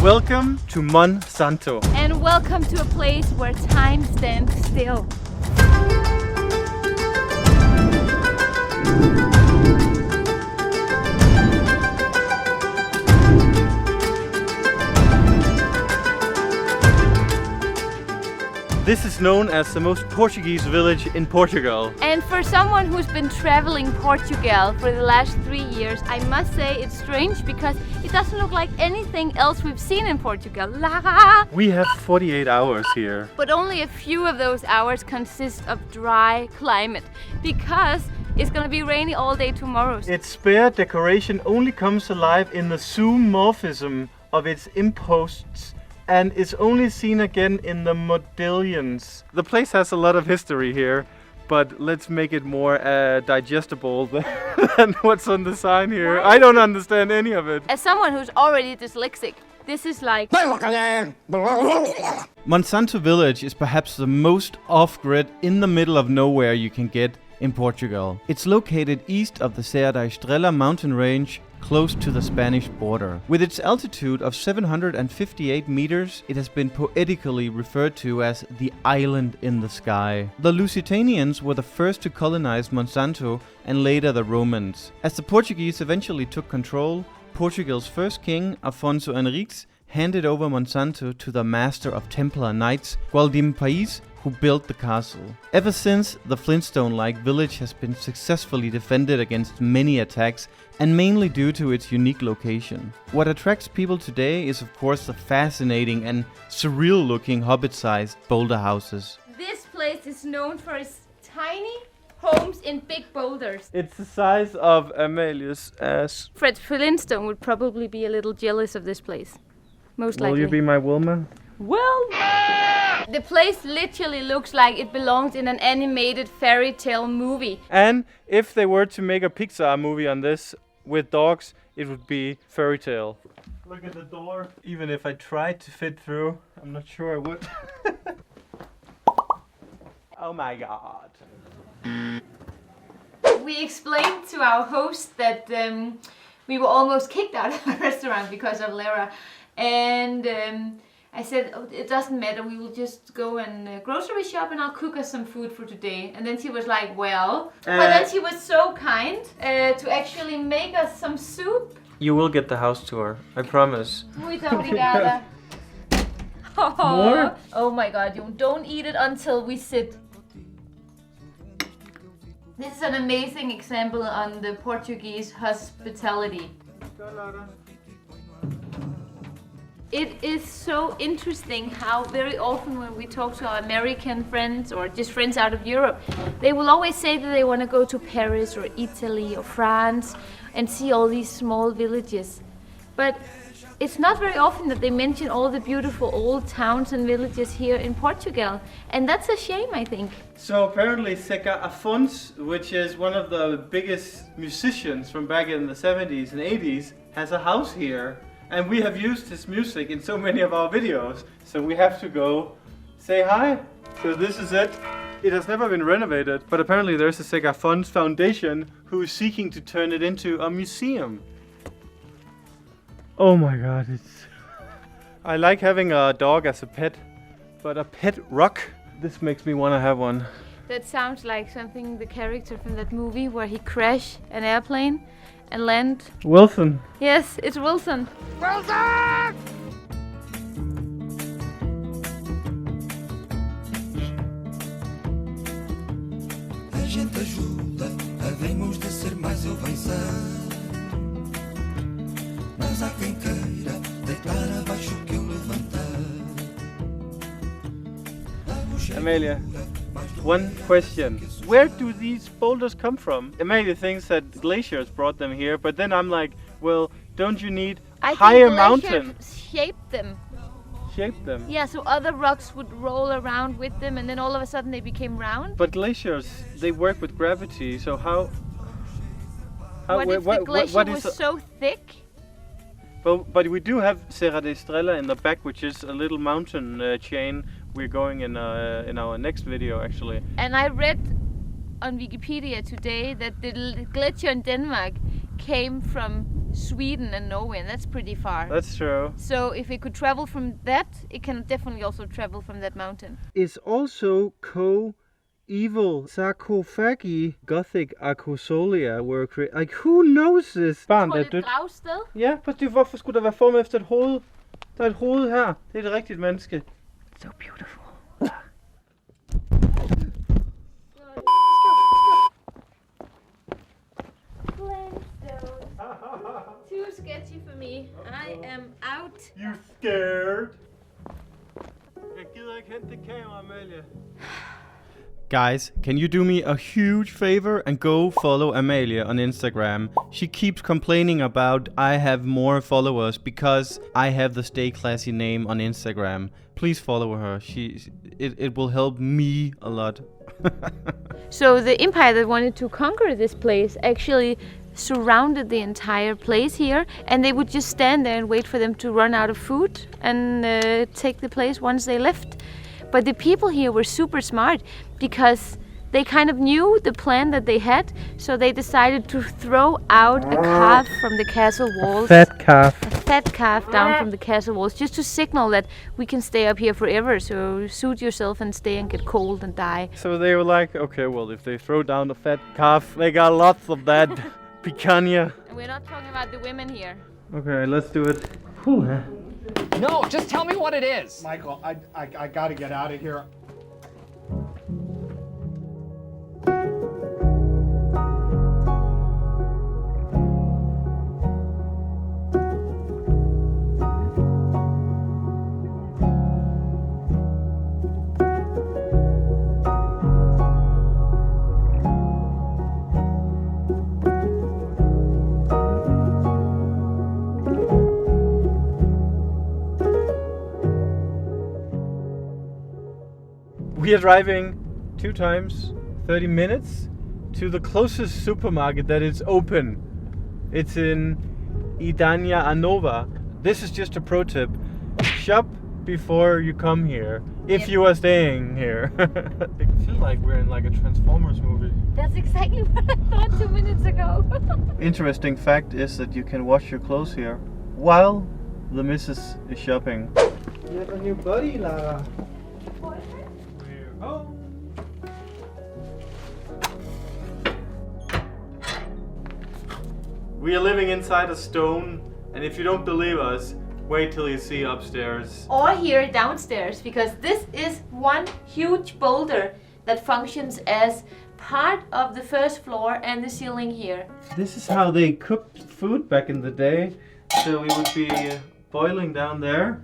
Welcome to Monsanto. And welcome to a place where time stands still. This is known as the most Portuguese village in Portugal. And for someone who's been traveling Portugal for the last 3 years, I must say it's strange because it doesn't look like anything else we've seen in Portugal. We have 48 hours here. But only a few of those hours consist of dry climate because it's gonna be rainy all day tomorrow. Its spare decoration only comes alive in the zoomorphism of its imposts and is only seen again in the modillions. The place has a lot of history here, but let's make it more digestible than what's on the sign here. I don't understand any of it. As someone who's already dyslexic, this is like... Monsanto village is perhaps the most off-grid, in the middle of nowhere you can get in Portugal. It's located east of the Serra da Estrela mountain range, close to the Spanish border. With its altitude of 758 meters, it has been poetically referred to as the island in the sky. The Lusitanians were the first to colonize Monsanto and later the Romans. As the Portuguese eventually took control, Portugal's first king, Afonso Henriques, handed over Monsanto to the master of Templar Knights, Gualdim Pais, who built the castle. Ever since, the Flintstone-like village has been successfully defended against many attacks, and mainly due to its unique location. What attracts people today is of course the fascinating and surreal-looking hobbit-sized Boulder houses. This place is known for its tiny homes in big boulders. It's the size of Amelia's ass. Fred Flintstone would probably be a little jealous of this place. Most likely. Will you be my Wilma? Well, the place literally looks like it belongs in an animated fairy tale movie. And if they were to make a Pixar movie on this with dogs, it would be Fairy Tale. Look at the door. Even if I tried to fit through, I'm not sure I would. Oh my god. We explained to our host that we were almost kicked out of the restaurant because of Lara. And I said, oh, it doesn't matter, we will just go and grocery shop and I'll cook us some food for today. And then she was like, well, but then she was so kind to actually make us some soup. You will get the house tour, I promise. Muito obrigada. More? Oh my god, you don't eat it until we sit. This is an amazing example on the Portuguese hospitality. It is so interesting how very often when we talk to our American friends or just friends out of Europe, they will always say that they want to go to Paris or Italy or France and see all these small villages. But it's not very often that they mention all the beautiful old towns and villages here in Portugal. And that's a shame, I think. So apparently Zeca Afonso, which is one of the biggest musicians from back in the 70s and 80s, has a house here. And we have used his music in so many of our videos. So we have to go say hi. So this is it. It has never been renovated, but apparently there's a Zeca Afonso Foundation who is seeking to turn it into a museum. Oh my god, I like having a dog as a pet, but a pet rock? This makes me want to have one. That sounds like something the character from that movie where he crashed an airplane and land. Wilson. Yes, it's Wilson. Wilson! A gente ajuda, havemos de ser mais eu vencer. Mas há quem queira deitar abaixo que eu levantar. Amelia, one question. Where do these boulders come from? Amelia thinks that glaciers brought them here, but then I'm like, well, don't you need higher mountain? Shaped them. Shaped them? Yeah, so other rocks would roll around with them and then all of a sudden they became round. But glaciers, they work with gravity, so how what if the glacier was so thick? But we do have Serra da Estrela in the back, which is a little mountain chain. We're going in our next video, actually. And I read on Wikipedia today that the glacier in Denmark came from Sweden and Norway, and that's pretty far. That's true. So if it could travel from that, it can definitely also travel from that mountain. Is also evil sarcophagi Gothic arcosolia were created. Like, who knows this? Barn, der er dødt. Gravsted? Ja, hvorfor skulle der være formet efter et hoved? Der er et hoved her. Det er et rigtigt menneske. So beautiful. Too sketchy for me. I am out. You scared? Jeg gider ikke hente det kamera, Amalie. Guys, can you do me a huge favor and go follow Amalia on Instagram? She keeps complaining about I have more followers because I have the Stay Classy name on Instagram. Please follow her. It will help me a lot. So the empire that wanted to conquer this place actually surrounded the entire place here, and they would just stand there and wait for them to run out of food and take the place once they left. But the people here were super smart because they kind of knew the plan that they had, so they decided to throw out a calf from the castle walls. Fat calf. A fat calf down from the castle walls, just to signal that we can stay up here forever, so suit yourself and stay and get cold and die. So they were like, okay, well, if they throw down a fat calf, they got lots of that picanha. And we're not talking about the women here. Okay, let's do it. Whew. No, just tell me what it is. Michael, I gotta get out of here. We are driving 2 times 30 minutes to the closest supermarket that is open. It's in Idania Anova. This is just a pro tip. Shop before you come here, if you are staying here. I feel like we're in like a Transformers movie. That's exactly what I thought 2 minutes ago. Interesting fact is that you can wash your clothes here while the missus is shopping. You have a new buddy, Lara. Oh. We are living inside a stone, and if you don't believe us, wait till you see upstairs. Or here downstairs, because this is one huge boulder that functions as part of the first floor and the ceiling here. This is how they cooked food back in the day. So we would be boiling down there,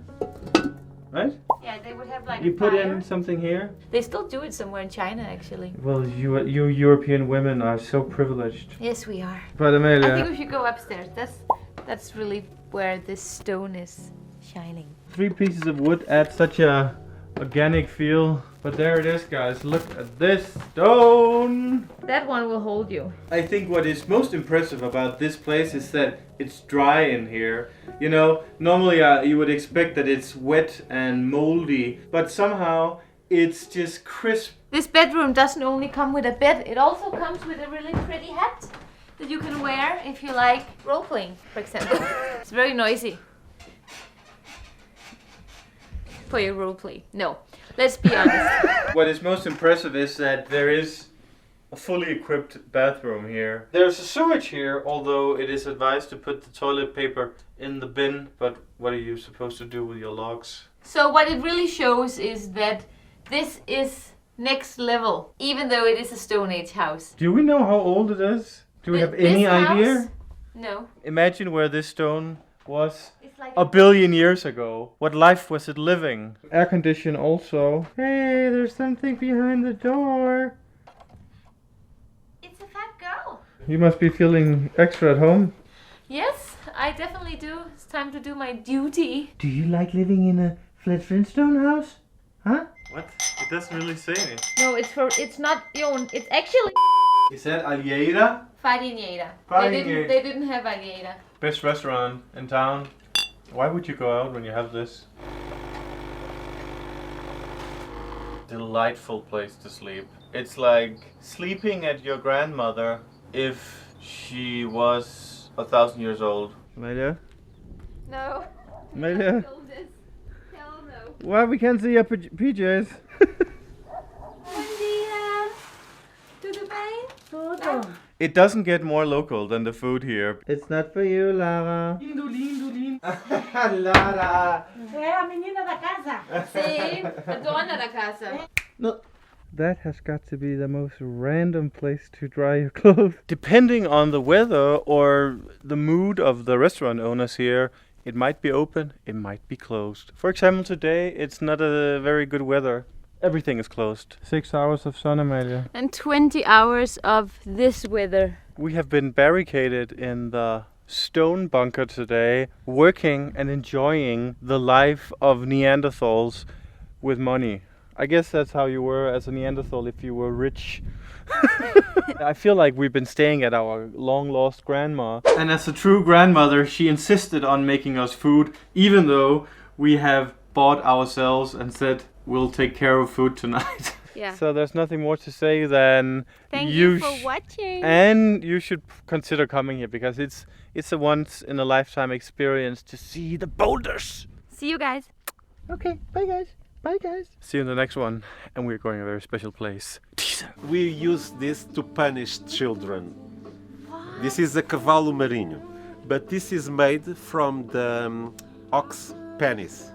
right? Yeah, they would have like You a put fire. in something here. They still do it somewhere in China, actually. Well, you European women are so privileged. Yes, we are. But I think Amelia, we should go upstairs. That's really where this stone is shining. 3 pieces of wood add such a organic feel. But there it is, guys. Look at this stone. That one will hold you. I think what is most impressive about this place is that it's dry in here. You know, normally you would expect that it's wet and moldy, but somehow it's just crisp. This bedroom doesn't only come with a bed, it also comes with a really pretty hat that you can wear if you like role-playing, for example. It's very noisy. For your roleplay. No, let's be honest. What is most impressive is that there is a fully equipped bathroom here. There's a sewage here, although it is advised to put the toilet paper in the bin, but what are you supposed to do with your logs? So what it really shows is that this is next level, even though it is a Stone Age house. Do we know how old it is? Do we have This any house? idea? No. Imagine where this stone was It's like a billion years ago. What life was it living? Air condition also. Hey, there's something behind the door. It's a fat girl. You must be feeling extra at home. Yes, I definitely do. It's time to do my duty. Do you like living in a Fred Flintstone house? Huh? What? It doesn't really say anything. No, it's not Jon. It's actually Is that Allieda? Farinheira. Farinheira. They didn't have Allieda. Best restaurant in town. Why would you go out when you have this? Delightful place to sleep. It's like sleeping at your grandmother if she was 1,000 years old. Amelia? No. Amelia? Hell no. Well, we can't see your PJs. To the bay? It doesn't get more local than the food here. It's not for you, Lara. Lara. É a menina da casa. Sí, a dona da casa. No. That has got to be the most random place to dry your clothes. Depending on the weather or the mood of the restaurant owners here, it might be open, it might be closed. For example, today it's not a very good weather. Everything is closed. 6 hours of sun, Amelia. And 20 hours of this weather. We have been barricaded in the stone bunker today, working and enjoying the life of Neanderthals with money. I guess that's how you were as a Neanderthal if you were rich. I feel like we've been staying at our long-lost grandma. And as a true grandmother, she insisted on making us food, even though we have bought ourselves and said we'll take care of food tonight. Yeah. So there's nothing more to say than Thank you for watching. And you should consider coming here because it's a once-in-a-lifetime experience to see the boulders. See you guys. Okay, bye guys. Bye guys. See you in the next one. And we're going to a very special place. Teaser. We use this to punish children. This is a cavalo marinho, but this is made from the ox penis.